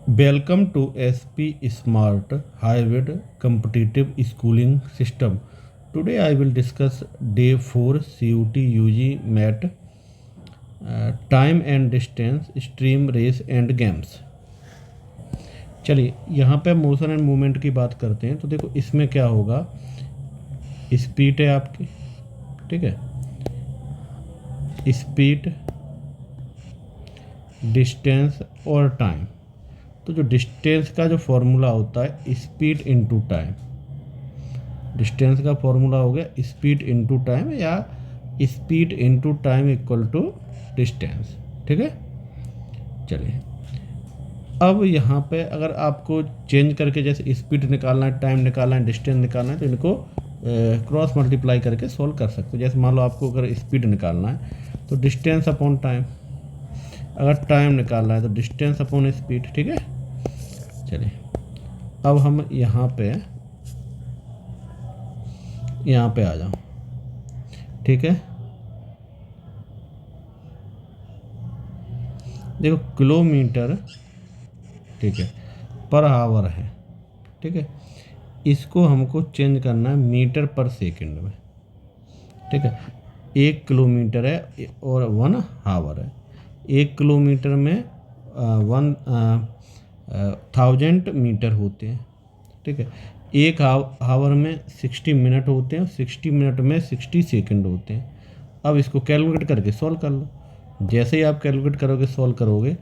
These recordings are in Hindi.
Welcome to SP Smart Hybrid Competitive Schooling System. Today I will discuss Day 4 CUT UG MAT Time and Distance Stream Race and Games. चलिए यहाँ पे मोशन एंड मूवमेंट की बात करते हैं। तो देखो इसमें क्या होगा, स्पीड है आपकी, ठीक है, स्पीड, डिस्टेंस और टाइम। तो जो डिस्टेंस का जो फॉर्मूला होता है स्पीड इनटू टाइम, डिस्टेंस का फॉर्मूला हो गया स्पीड इनटू टाइम या speed into time equal to distance, ठीक है। चलिए अब यहाँ पे अगर आपको चेंज करके जैसे स्पीड निकालना है, टाइम निकालना है, डिस्टेंस निकालना है, तो इनको क्रॉस मल्टीप्लाई करके सोल्व कर सकते हो। जैसे मान लो आपको अगर स्पीड निकालना है तो डिस्टेंस अपॉन टाइम, अगर टाइम निकालना है तो डिस्टेंस अपॉन स्पीड, ठीक है। चलिए अब हम यहाँ पे आ जाओ, ठीक है। देखो किलोमीटर, ठीक है, पर आवर है, ठीक है। इसको हमको चेंज करना है मीटर पर सेकंड में, ठीक है। 1 किलोमीटर है और 1 आवर है। 1 किलोमीटर में 1000 मीटर होते हैं, ठीक है। 1 आवर में 60 मिनट होते हैं, 60 मिनट में 60 सेकंड होते हैं। अब इसको कैलकुलेट करके सॉल्व कर लो। जैसे ही आप कैलकुलेट करोगे, सॉल्व करोगे,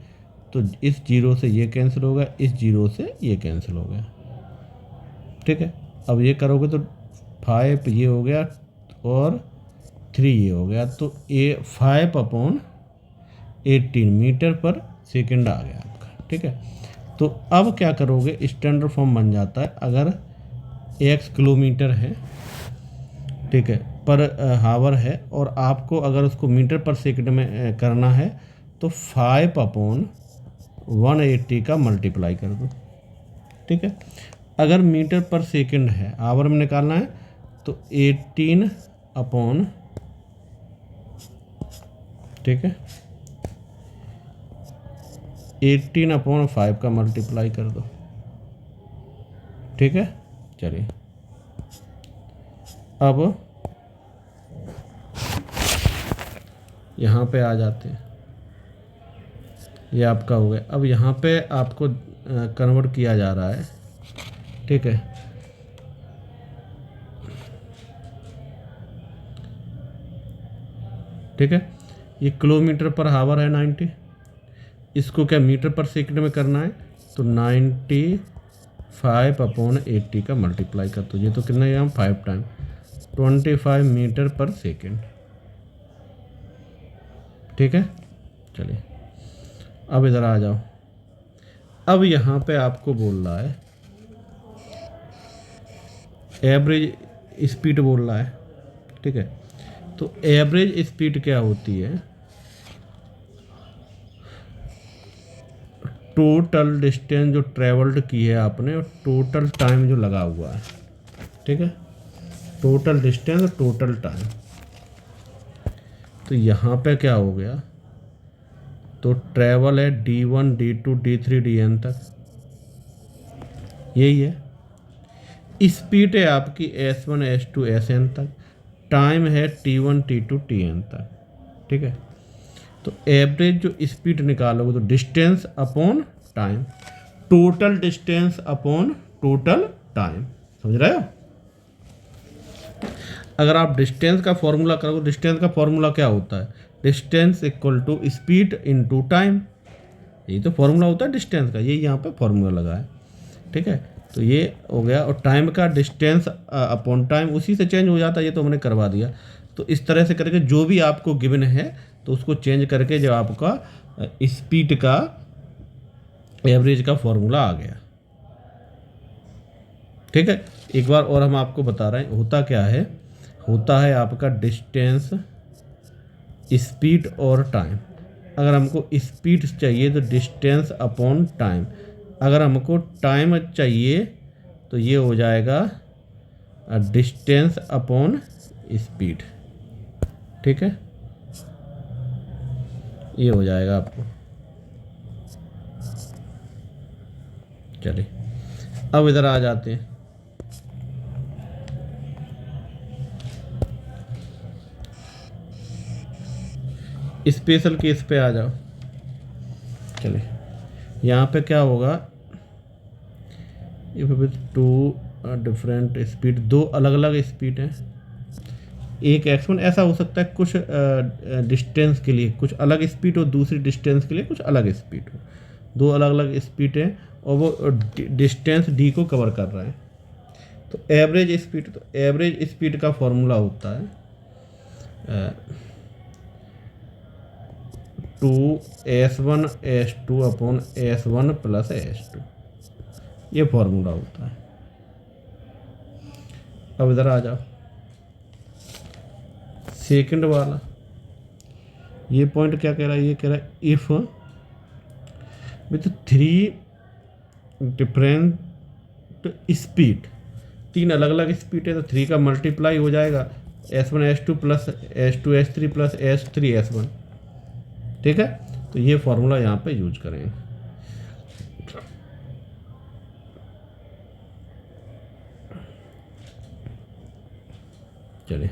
तो इस जीरो से ये कैंसिल होगा, इस जीरो से ये कैंसिल हो गया, ठीक है। अब ये करोगे तो 5 ये हो गया और 3 ये हो गया, तो ये 5/18 मीटर पर सेकंड आ गया आपका, ठीक है। तो अब क्या करोगे, स्टैंडर्ड फॉर्म बन जाता है। अगर x किलोमीटर है, ठीक है, पर हावर है, और आपको अगर उसको मीटर पर सेकंड में करना है तो 5/180 का मल्टीप्लाई कर दो, ठीक है। अगर मीटर पर सेकंड है, आवर में निकालना है तो 18 ठीक है, 18/5 का मल्टीप्लाई कर दो, ठीक है। चलिए अब यहाँ पे आ जाते हैं, ये आपका हो गया। अब यहाँ पे आपको कन्वर्ट किया जा रहा है, ठीक है। ठीक है, ये किलोमीटर पर हावर है 90, इसको क्या मीटर पर सेकंड में करना है तो 95/80 का मल्टीप्लाई कर दो। ये तो कितना है, 5 टाइम 25 मीटर पर सेकंड, ठीक है। चलिए अब इधर आ जाओ। अब यहाँ पे आपको बोल रहा है एवरेज स्पीड बोल रहा है, ठीक है। तो एवरेज स्पीड क्या होती है, टोटल डिस्टेंस जो ट्रेवल्ड की है आपने और टोटल टाइम जो लगा हुआ है, ठीक है। टोटल डिस्टेंस और टोटल टाइम। तो यहाँ पे क्या हो गया, तो ट्रेवल है D1 D2 D3 DN तक, यही है। स्पीड है आपकी S1 S2 SN तक, टाइम है T1 T2 TN तक, ठीक है। तो एवरेज जो स्पीड निकालोगे तो distance upon time, total distance upon total time, समझ रहे हो। अगर आप डिस्टेंस का फॉर्मूला करोगे, डिस्टेंस का फॉर्मूला क्या होता है, distance equal to speed into time, यही तो फॉर्मूला होता है डिस्टेंस का, यही यहाँ पे फॉर्मूला लगा है, ठीक है। तो ये हो गया, और टाइम का डिस्टेंस अपॉन टाइम उसी से चेंज हो जाता है, ये तो हमने करवा दिया। तो इस तरह से करके जो भी आपको गिवन है तो उसको चेंज करके जब आपका स्पीड का एवरेज का फॉर्मूला आ गया, ठीक है। एक बार और हम आपको बता रहे हैं होता क्या है, होता है आपका डिस्टेंस, स्पीड और टाइम। अगर हमको स्पीड चाहिए तो डिस्टेंस अपॉन टाइम, अगर हमको टाइम चाहिए तो ये हो जाएगा डिस्टेंस अपॉन स्पीड, ठीक है। ये हो जाएगा आपको, चलिए अब इधर आ जाते हैं। स्पेशल केस पे आ जाओ। चलिए यहाँ पे क्या होगा, if with to different speed, दो अलग अलग स्पीड हैं, एक x1 ऐसा हो सकता है कुछ डिस्टेंस के लिए कुछ अलग स्पीड हो, दूसरी डिस्टेंस के लिए कुछ अलग स्पीड हो, दो अलग अलग स्पीड है और वो डिस्टेंस d को कवर कर रहा है। तो एवरेज स्पीड, तो एवरेज स्पीड का फॉर्मूला होता है 2s1 s2 upon s1 plus s2, ये फॉर्मूला होता है। अब इधर आ जाओ, सेकंड वाला ये पॉइंट क्या कह रहा है, ये कह रहा है इफ विथ 3 डिफरेंट स्पीड, 3 अलग अलग स्पीड है तो 3 का मल्टीप्लाई हो जाएगा s1 s2 plus s2 s3 plus s3 s1, ठीक है। तो ये फॉर्मूला यहाँ पे यूज करेंगे। चलिए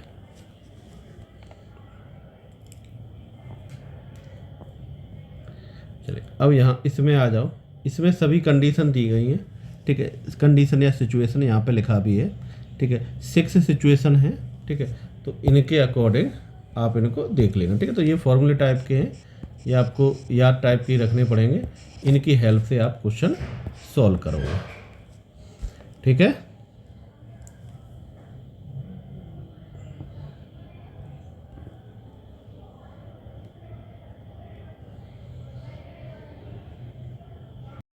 अब यहाँ इसमें आ जाओ, इसमें सभी कंडीशन दी गई हैं, ठीक है। कंडीशन या सिचुएशन यहाँ पे लिखा भी है, ठीक है। 6 सिचुएशन है, ठीक है। तो इनके अकॉर्डिंग आप इनको देख लेना, ठीक है। तो ये फॉर्मूले टाइप के हैं, ये आपको याद टाइप के रखने पड़ेंगे, इनकी हेल्प से आप क्वेश्चन सॉल्व करोगे, ठीक है।